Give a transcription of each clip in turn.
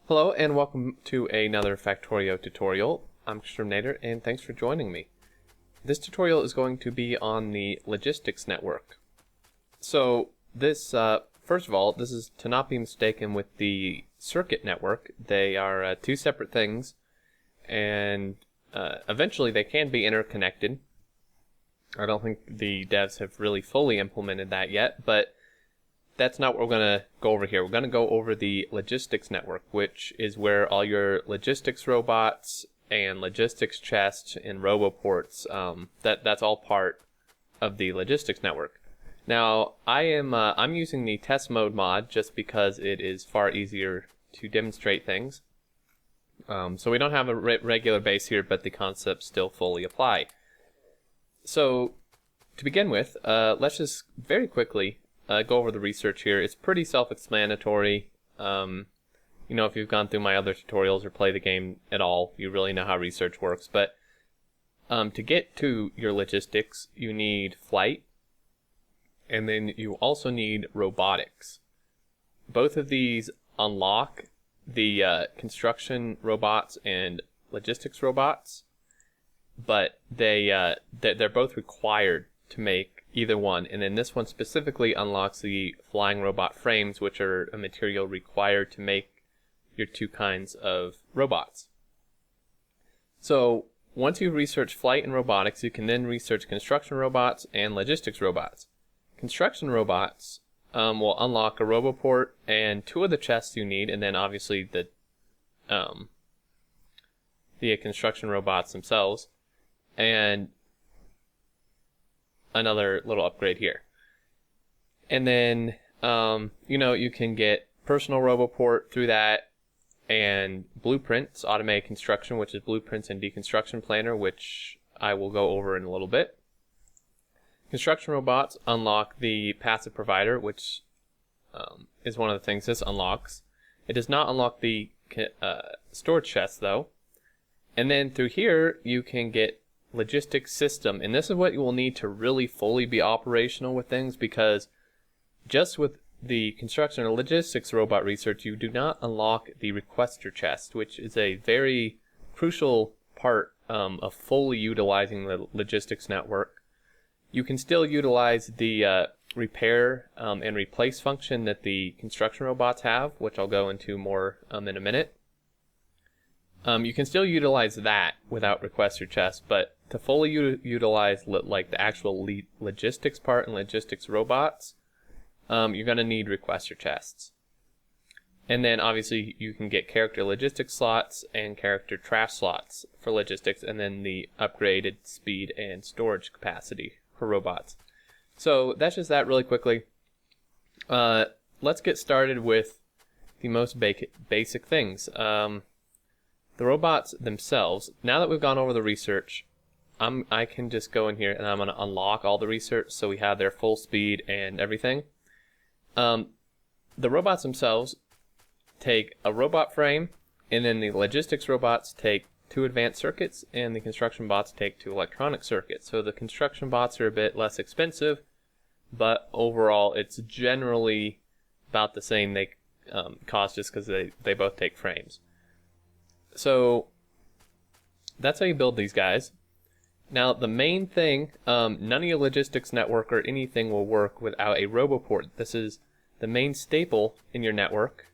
Hello and welcome to another Factorio tutorial. I'm Exterminator and thanks for joining me. This tutorial is going to be on the logistics network. So this, first of all, this is to not be mistaken with the circuit network. They are two separate things, and eventually they can be interconnected. I don't think the devs have really fully implemented that yet, but that's not what we're going to go over here. We're going to go over the logistics network, which is where all your logistics robots and logistics chests and roboports, that's all part of the logistics network. Now, I'm using the test mode mod just because it is far easier to demonstrate things. So we don't have a regular base here, but the concepts still fully apply. So to begin with, let's just very quickly go over the research here. It's pretty self-explanatory. You know, if you've gone through my other tutorials or play the game at all, you really know how research works. But to get to your logistics, you need flight, and then you also need robotics. Both of these unlock the construction robots and logistics robots, but they're both required to make either one, and then this one specifically unlocks the flying robot frames, which are a material required to make your two kinds of robots. So once you research flight and robotics, you can then research construction robots and logistics robots. Construction robots will unlock a Roboport and two of the chests you need, and then obviously the construction robots themselves, and another little upgrade here. And then, you know, you can get Personal Roboport through that, and Blueprints, Automated Construction, which is Blueprints and Deconstruction Planner, which I will go over in a little bit. Construction robots unlock the Passive Provider, which is one of the things this unlocks. It does not unlock the storage chest, though. And then through here, you can get Logistic System, and this is what you will need to really fully be operational with things, because just with the construction or logistics robot research, you do not unlock the requester chest, which is a very crucial part of fully utilizing the logistics network. You can still utilize the repair and replace function that the construction robots have, which I'll go into more in a minute. You can still utilize that without requester chest, but to fully utilize like the actual logistics part and logistics robots, you're going to need requester chests. And then obviously you can get character logistics slots and character trash slots for logistics, and then the upgraded speed and storage capacity for robots. So that's just that really quickly. Let's get started with the most basic things. The robots themselves, now that we've gone over the research, I can just go in here and I'm going to unlock all the research so we have their full speed and everything. The robots themselves take a robot frame, and then the logistics robots take two advanced circuits, and the construction bots take two electronic circuits. So the construction bots are a bit less expensive, but overall it's generally about the same they cost, just because they both take frames. So that's how you build these guys. Now the main thing, none of your logistics network or anything will work without a Roboport. This is the main staple in your network.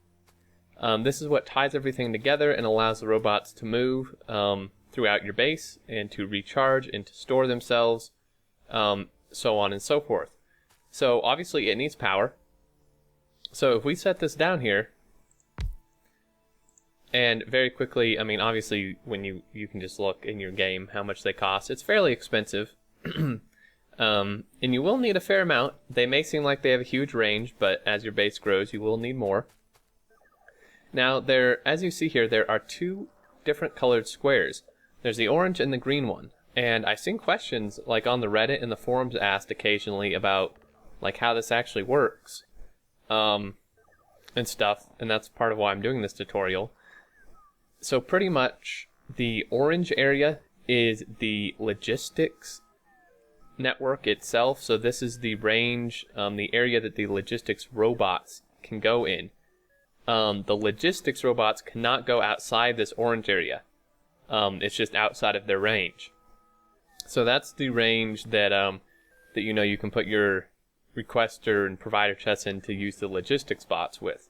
This is what ties everything together and allows the robots to move throughout your base and to recharge and to store themselves, so on and so forth. So obviously it needs power. So if we set this down here, and very quickly, I mean, obviously, when you can just look in your game how much they cost. It's fairly expensive, and you will need a fair amount. They may seem like they have a huge range, but as your base grows, you will need more. Now, as you see here, there are two different colored squares. There's the orange and the green one, and I've seen questions like on the Reddit and the forums asked occasionally about like how this actually works, and stuff, and that's part of why I'm doing this tutorial. So pretty much the orange area is the logistics network itself. So this is the range, the area that the logistics robots can go in. the logistics robots cannot go outside this orange area. It's just outside of their range. So that's the range that that you can put your requester and provider chests in to use the logistics bots with.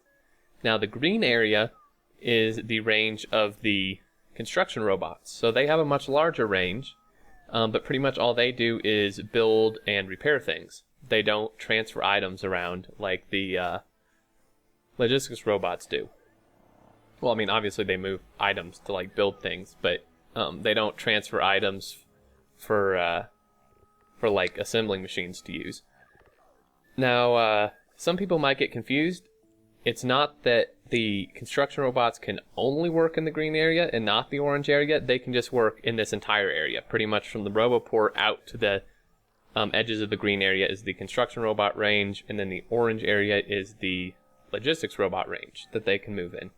Now the green area is the range of the construction robots. So they have a much larger range, but pretty much all they do is build and repair things. They don't transfer items around like the logistics robots do. Well, I mean, obviously they move items to like build things, but they don't transfer items for like assembling machines to use. Now, some people might get confused. It's not that the construction robots can only work in the green area and not the orange area. They can just work in this entire area, pretty much from the Roboport out to the edges of the green area is the construction robot range, and then the orange area is the logistics robot range that they can move in.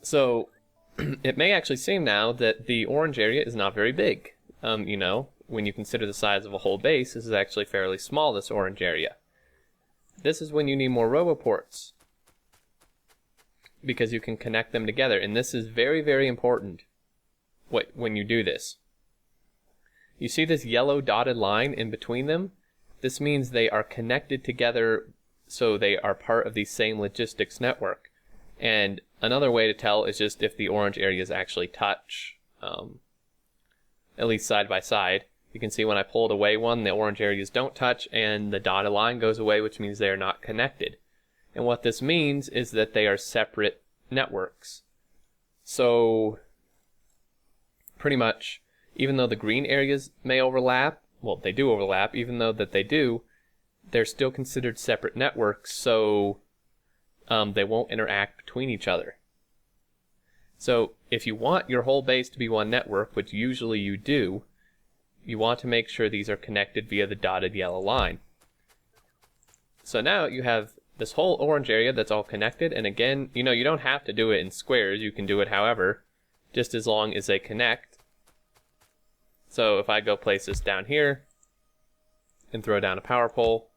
So it may actually seem now that the orange area is not very big. When you consider the size of a whole base, this is actually fairly small, this orange area. This is when you need more Roboports, because you can connect them together, and this is very, very important when you do this. You see this yellow dotted line in between them? This means they are connected together, so they are part of the same logistics network. And another way to tell is just if the orange areas actually touch, at least side by side. You can see when I pulled away one, the orange areas don't touch, and the dotted line goes away, which means they are not connected. And what this means is that they are separate networks. So, pretty much, even though the green areas may overlap, well, they do overlap, even though that they do, they're still considered separate networks, so they won't interact between each other. So, if you want your whole base to be one network, which usually you do, you want to make sure these are connected via the dotted yellow line. So now you have this whole orange area that's all connected, and again, you don't have to do it in squares, you can do it however, just as long as they connect. So if I go place this down here, and throw down a power pole,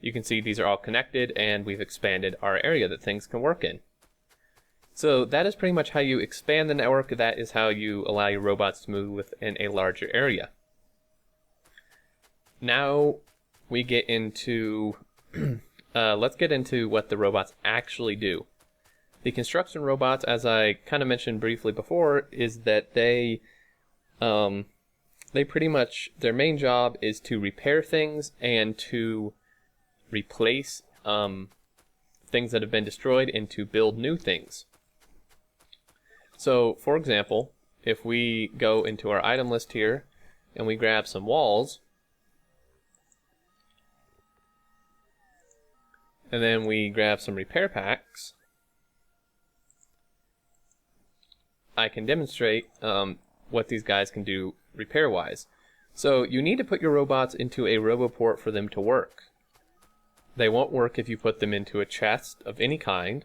you can see these are all connected, and we've expanded our area that things can work in. So that is pretty much how you expand the network. That is how you allow your robots to move within a larger area. Now we get into, let's get into what the robots actually do. The construction robots, as I kind of mentioned briefly before, is that they pretty much, their main job is to repair things and to replace things that have been destroyed and to build new things. So, for example, if we go into our item list here and we grab some walls, and then we grab some repair packs, I can demonstrate what these guys can do repair-wise. So you need to put your robots into a Roboport for them to work. They won't work if you put them into a chest of any kind.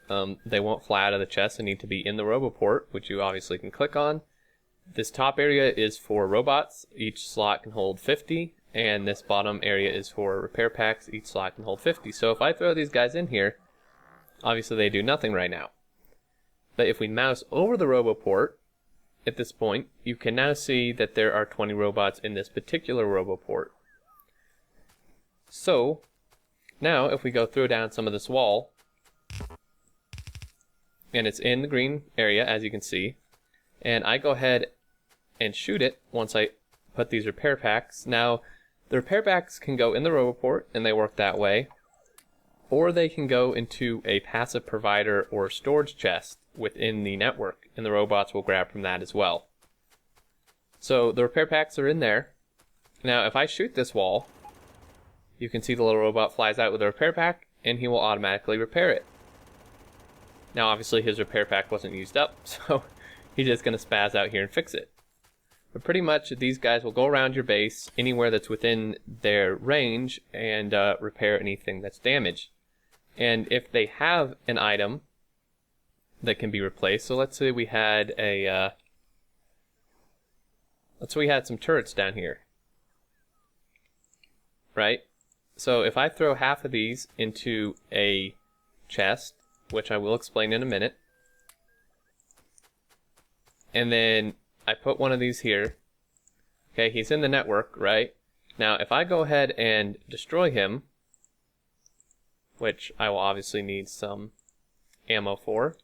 They won't fly out of the chest and need to be in the Roboport, which you obviously can click on. This top area is for robots. Each slot can hold 50, and this bottom area is for repair packs. Each slot can hold 50. So if I throw these guys in here, obviously they do nothing right now. But if we mouse over the Roboport, at this point, you can now see that there are 20 robots in this particular Roboport. So, now if we go throw down some of this wall, and it's in the green area, as you can see, and I go ahead and shoot it once I put these repair packs. Now, the repair packs can go in the Roboport, and they work that way, or they can go into a passive provider or storage chest within the network, and the robots will grab from that as well. So the repair packs are in there. Now, if I shoot this wall, you can see the little robot flies out with a repair pack, and he will automatically repair it. Now, obviously, his repair pack wasn't used up, so he's just going to spaz out here and fix it. But pretty much, these guys will go around your base, anywhere that's within their range, and repair anything that's damaged. And if they have an item that can be replaced, so let's say we had some turrets down here, right? So if I throw half of these into a chest, which I will explain in a minute. And then I put one of these here. Okay, he's in the network, right? Now, if I go ahead and destroy him, which I will obviously need some ammo for.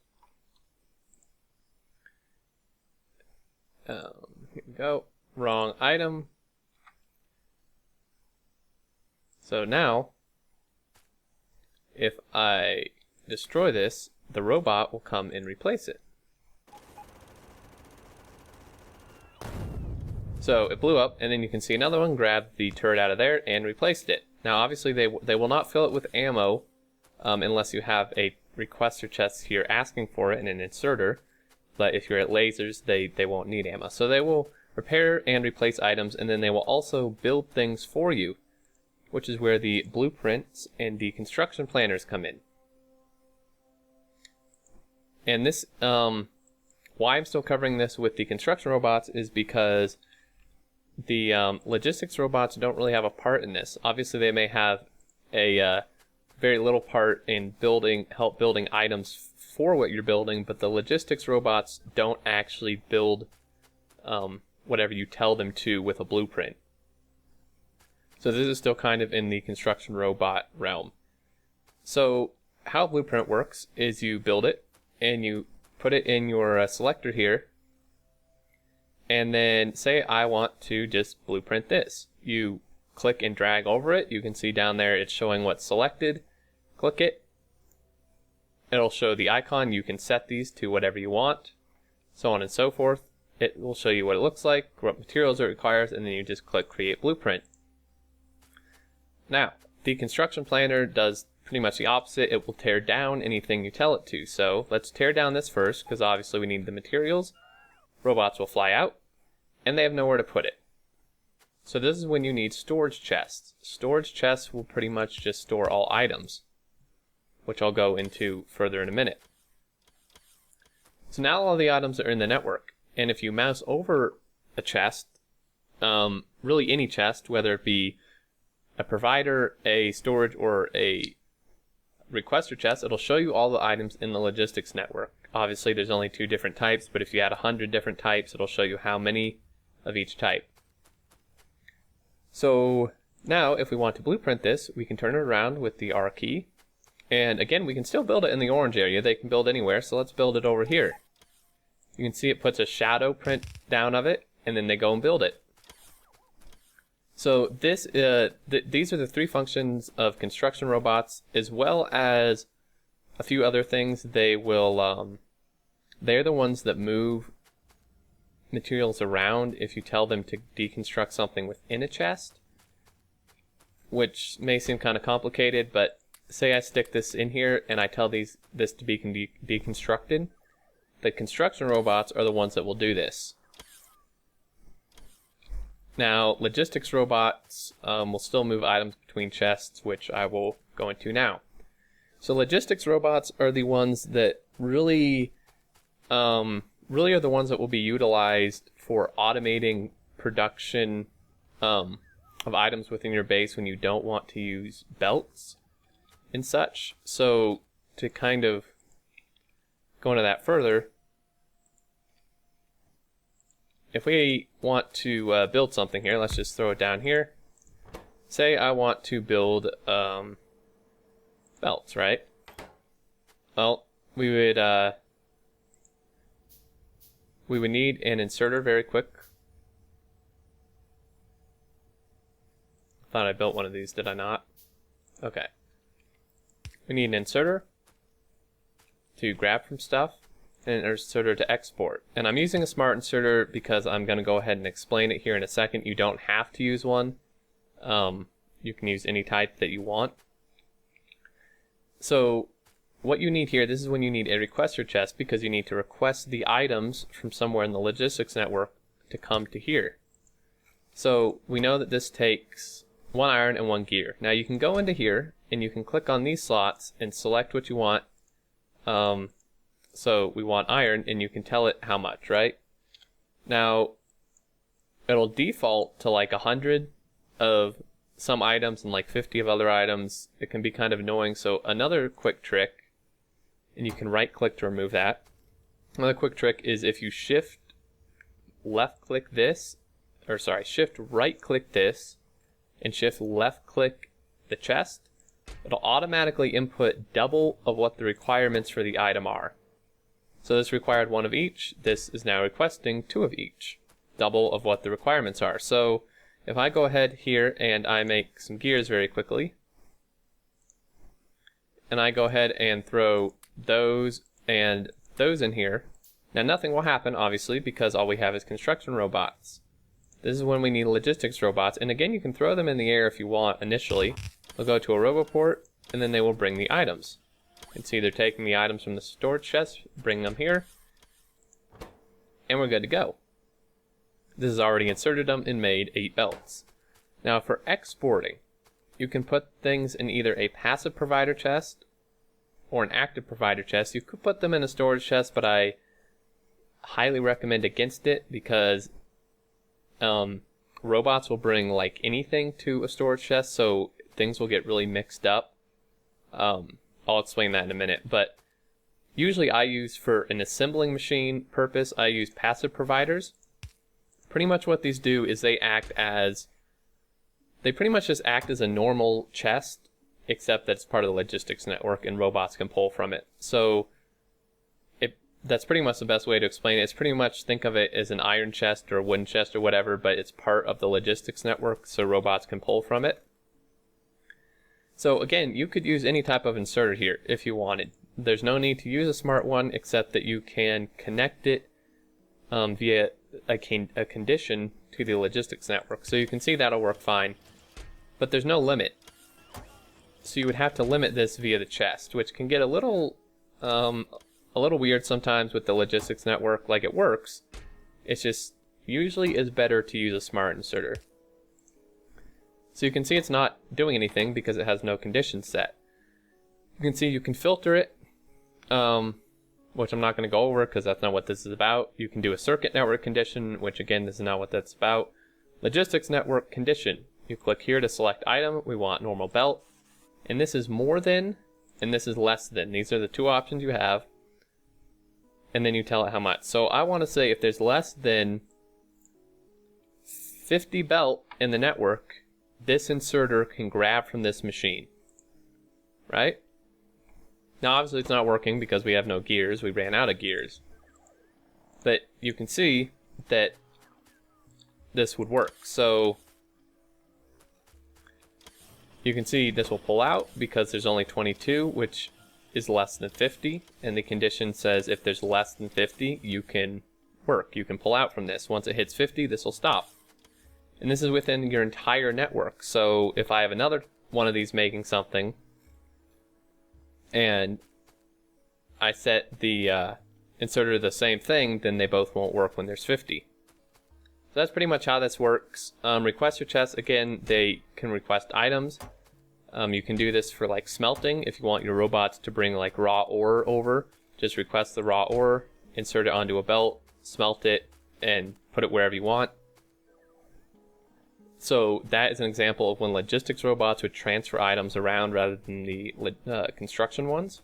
Here we go. Wrong item. So now, if I destroy this, the robot will come and replace it. So it blew up, and then you can see another one grabbed the turret out of there and replaced it. Now obviously they will not fill it with ammo unless you have a requester chest here asking for it and an inserter. But if you're at lasers, they won't need ammo. So they will repair and replace items, and then they will also build things for you, which is where the blueprints and the construction planners come in. And this, why I'm still covering this with the construction robots is because the logistics robots don't really have a part in this. Obviously, they may have a very little part in help building items for what you're building, but the logistics robots don't actually build whatever you tell them to with a blueprint. So this is still kind of in the construction robot realm. So how a blueprint works is you build it and you put it in your selector here, and then say I want to just blueprint this. You click and drag over it. You can see down there it's showing what's selected. Click it. It'll show the icon. You can set these to whatever you want, so on and so forth. It will show you what it looks like, what materials it requires, and then you just click Create Blueprint. Now, the construction planner does pretty much the opposite. It will tear down anything you tell it to. So let's tear down this first, because obviously we need the materials. Robots will fly out, and they have nowhere to put it. So this is when you need storage chests. Storage chests will pretty much just store all items, which I'll go into further in a minute. So now all the items are in the network, and if you mouse over a chest, really any chest, whether it be a provider, a storage, or a requester chest, it'll show you all the items in the logistics network. Obviously there's only 2 different types, but if you add 100 different types, it'll show you how many of each type. So now if we want to blueprint this, we can turn it around with the R key. And again, we can still build it in the orange area. They can build anywhere, so let's build it over here. You can see it puts a shadow print down of it, and then they go and build it. So this, these are the 3 functions of construction robots, as well as a few other things. They will, they're the ones that move materials around if you tell them to deconstruct something within a chest, which may seem kind of complicated, but say I stick this in here and I tell this to be deconstructed, the construction robots are the ones that will do this. Now, logistics robots will still move items between chests, which I will go into now. So logistics robots are the ones that really are the ones that will be utilized for automating production of items within your base when you don't want to use belts and such. So to kind of go into that further, if we want to build something here, let's just throw it down here. Say I want to build belts, right? Well, we would need an inserter very quick. Thought I built one of these, did I not? Okay. We need an inserter to grab from stuff, and an inserter to export. And I'm using a smart inserter because I'm going to go ahead and explain it here in a second. You don't have to use one. You can use any type that you want. So what you need here, this is when you need a requester chest, because you need to request the items from somewhere in the logistics network to come to here. So we know that this takes 1 iron and 1 gear. Now you can go into here and you can click on these slots and select what you want. So we want iron, and you can tell it how much, right? Now it'll default to like 100 of some items and like 50 of other items. It can be kind of annoying. So another quick trick and you can right click to remove that. Another quick trick is if you shift right click this, and shift left click the chest, it'll automatically input double of what the requirements for the item are. So this required 1 of each, this is now requesting 2 of each, double of what the requirements are. So if I go ahead here and I make some gears very quickly, and I go ahead and throw those and those in here, now nothing will happen obviously because all we have is construction robots. This is when we need logistics robots, and again you can throw them in the air if you want initially. They'll go to a Roboport and then they will bring the items. You can see they're taking the items from the storage chest, bring them here, and we're good to go. This has already inserted them and made 8 belts. Now for exporting, you can put things in either a passive provider chest or an active provider chest. You could put them in a storage chest, but I highly recommend against it because robots will bring like anything to a storage chest, so things will get really mixed up. I'll explain that in a minute, but usually I use, for an assembling machine purpose, I use passive providers. Pretty much what these do is they pretty much just act as a normal chest, except that it's part of the logistics network and robots can pull from it. So that's pretty much the best way to explain it. It's pretty much, think of it as an iron chest or a wooden chest or whatever, but it's part of the logistics network, so robots can pull from it. So again, you could use any type of inserter here if you wanted. There's no need to use a smart one, except that you can connect it via a condition to the logistics network. So you can see that'll work fine, but there's no limit. So you would have to limit this via the chest, which can get a little weird sometimes with the logistics network. Like, it works, it's just usually is better to use a smart inserter. So you can see it's not doing anything because it has no conditions set. You can see you can filter it, which I'm not going to go over because that's not what this is about. You can do a circuit network condition, which again, this is not what that's about. Logistics network condition. You click here to select item. We want normal belt. And this is more than, and this is less than. These are the 2 options you have. And then you tell it how much. So I want to say if there's less than 50 belt in the network, this inserter can grab from this machine, right? Now obviously it's not working because we have no gears, we ran out of gears. But you can see that this would work. So you can see this will pull out because there's only 22, which is less than 50, and the condition says if there's less than 50, you can work, you can pull out from this. Once it hits 50, this will stop. And this is within your entire network. So if I have another one of these making something, and I set the inserter to the same thing, then they both won't work when there's 50. So that's pretty much how this works. Requester chests, again, they can request items. You can do this for like smelting. If you want your robots to bring like raw ore over, just request the raw ore, insert it onto a belt, smelt it, and put it wherever you want. So that is an example of when logistics robots would transfer items around rather than the construction ones.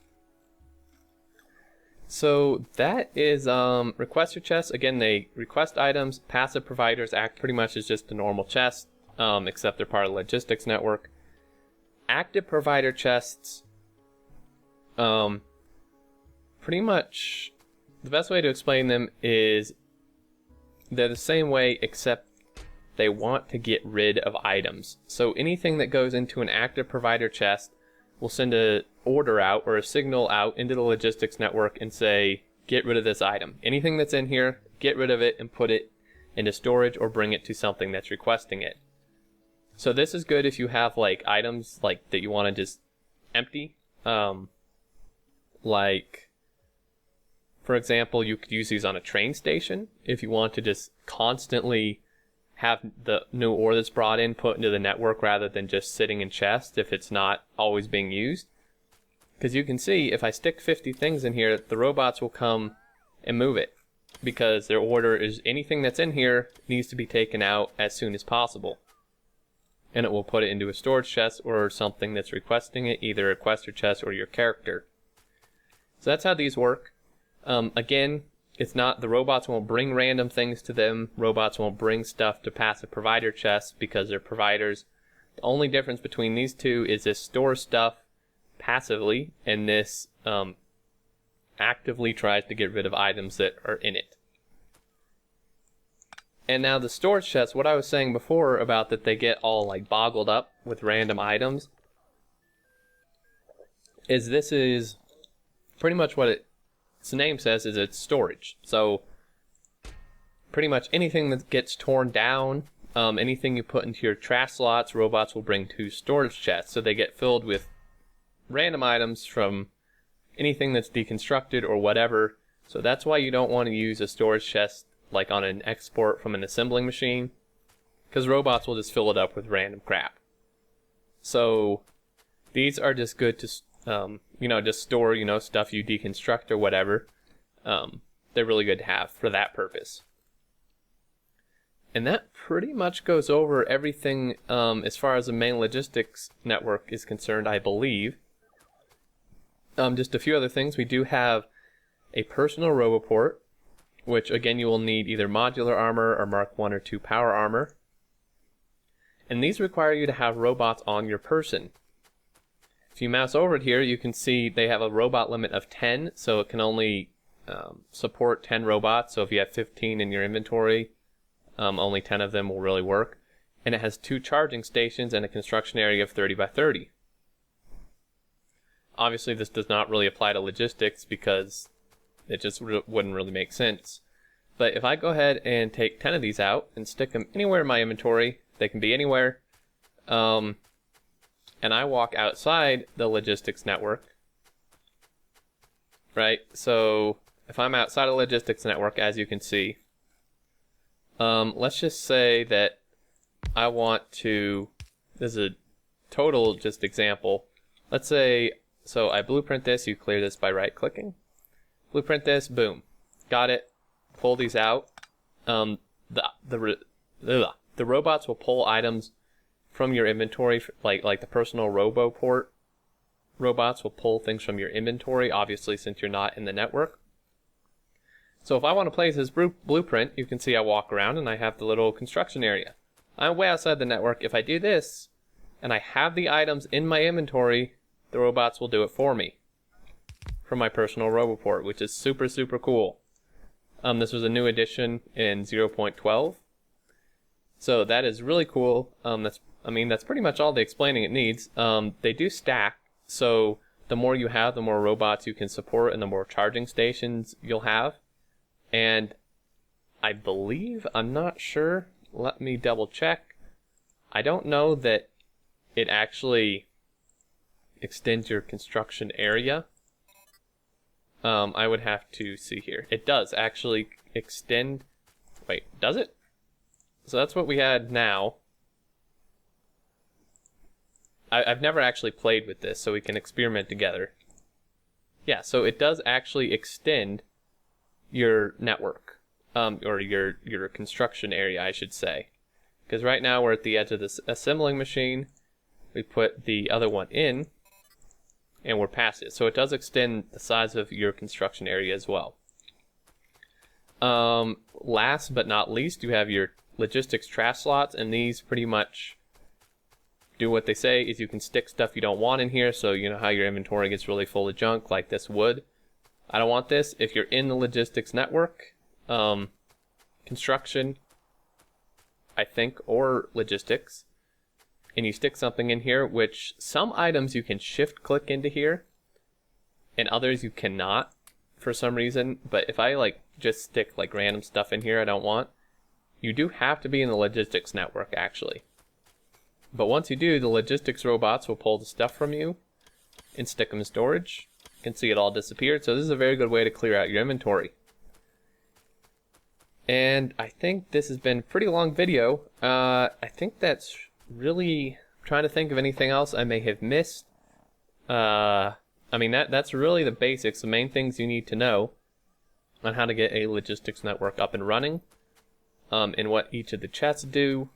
So that is requester chests. Again, they request items. Passive providers act pretty much as just a normal chest, except they're part of the logistics network. Active provider chests, pretty much the best way to explain them is they're the same way, except they want to get rid of items. So anything that goes into an active provider chest will send an order out or a signal out into the logistics network and say, get rid of this item. Anything that's in here, get rid of it and put it into storage or bring it to something that's requesting it. So this is good if you have like items like that you want to just empty. Like, for example, you could use these on a train station if you want to just constantly have the new ore that's brought in put into the network rather than just sitting in chests if it's not always being used. Because you can see if I stick 50 things in here, the robots will come and move it because their order is anything that's in here needs to be taken out as soon as possible. And it will put it into a storage chest or something that's requesting it, either a requester chest or your character. So that's how these work. Again, it's not, the robots won't bring random things to them. Robots won't bring stuff to passive provider chests because they're providers. The only difference between these two is this stores stuff passively, and this actively tries to get rid of items that are in it. And now the storage chests, what I was saying before about that they get all like boggled up with random items, is this is pretty much what its name says, is it's storage. So pretty much anything that gets torn down, anything you put into your trash slots, robots will bring to storage chests. So they get filled with random items from anything that's deconstructed or whatever. So that's why you don't want to use a storage chest like on an export from an assembling machine, because robots will just fill it up with random crap. So these are just good to just store stuff you deconstruct or whatever. They're really good to have for that purpose. And that pretty much goes over everything as far as the main logistics network is concerned, I believe. Just a few other things. We do have a Personal Roboport, which again you will need either modular armor or Mark 1 or 2 power armor. And these require you to have robots on your person. If you mouse over it here, you can see they have a robot limit of 10, so it can only support 10 robots. So if you have 15 in your inventory, only 10 of them will really work. And it has 2 charging stations and a construction area of 30 by 30. Obviously this does not really apply to logistics because it just wouldn't really make sense. But if I go ahead and take 10 of these out and stick them anywhere in my inventory, they can be anywhere, and I walk outside the logistics network, right? So if I'm outside the logistics network, as you can see, let's just say that I want to, this is a total just example. Let's say, so I blueprint this, you clear this by right clicking. Blueprint this, boom, got it. Pull these out. The robots will pull items from your inventory, like the Personal Roboport robots will pull things from your inventory, obviously since you're not in the network. So if I want to place this blueprint, you can see I walk around and I have the little construction area. I'm way outside the network. If I do this and I have the items in my inventory, the robots will do it for me from my Personal Roboport, which is super, super cool. This was a new addition in 0.12. So that is really cool. That's pretty much all the explaining it needs. They do stack, so the more you have, the more robots you can support and the more charging stations you'll have. And I believe, I'm not sure, let me double check. I don't know that it actually extends your construction area. I would have to see here. It does actually extend. Wait, does it? So that's what we had now. I've never actually played with this, so we can experiment together. Yeah, so it does actually extend your network, or your construction area, I should say. Because right now we're at the edge of this assembling machine. We put the other one in, and we're past it. So it does extend the size of your construction area as well. Last but not least, you have your logistics trash slots, and these pretty much do what they say, is you can stick stuff you don't want in here. So you know how your inventory gets really full of junk, like this wood. I don't want this. If you're in the logistics network, construction, I think, or logistics, and you stick something in here, which some items you can shift click into here and others you cannot for some reason. But if I just stick random stuff in here I don't want, you do have to be in the logistics network actually. But once you do, the logistics robots will pull the stuff from you and stick them in storage. You can see it all disappeared. So this is a very good way to clear out your inventory. And I think this has been a pretty long video. I think that's really, trying to think of anything else I may have missed. That's really the basics, the main things you need to know on how to get a logistics network up and running, and what each of the chests do.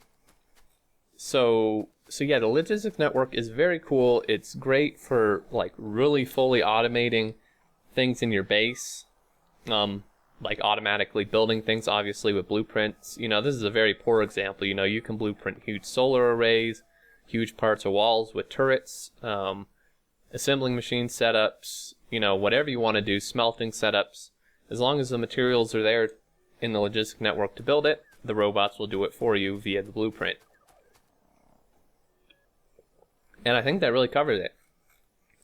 So yeah, the logistics network is very cool. It's great for really fully automating things in your base, like automatically building things, obviously with blueprints. This is a very poor example. You can blueprint huge solar arrays, huge parts of walls with turrets, assembling machine setups, whatever you want to do, smelting setups. As long as the materials are there in the logistic network to build it, the robots will do it for you via the blueprint. And I think that really covers it.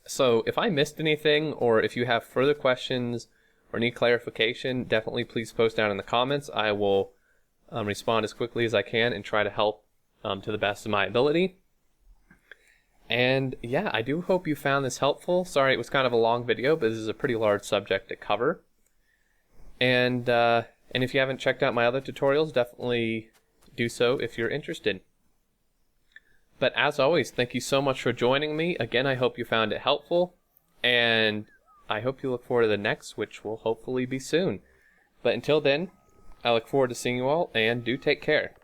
So if I missed anything, or if you have further questions or need clarification, definitely please post down in the comments. I will respond as quickly as I can and try to help to the best of my ability. And yeah, I do hope you found this helpful. Sorry it was kind of a long video, but this is a pretty large subject to cover. And if you haven't checked out my other tutorials, definitely do so if you're interested. But as always, thank you so much for joining me. Again, I hope you found it helpful, and I hope you look forward to the next, which will hopefully be soon. But until then, I look forward to seeing you all, and do take care.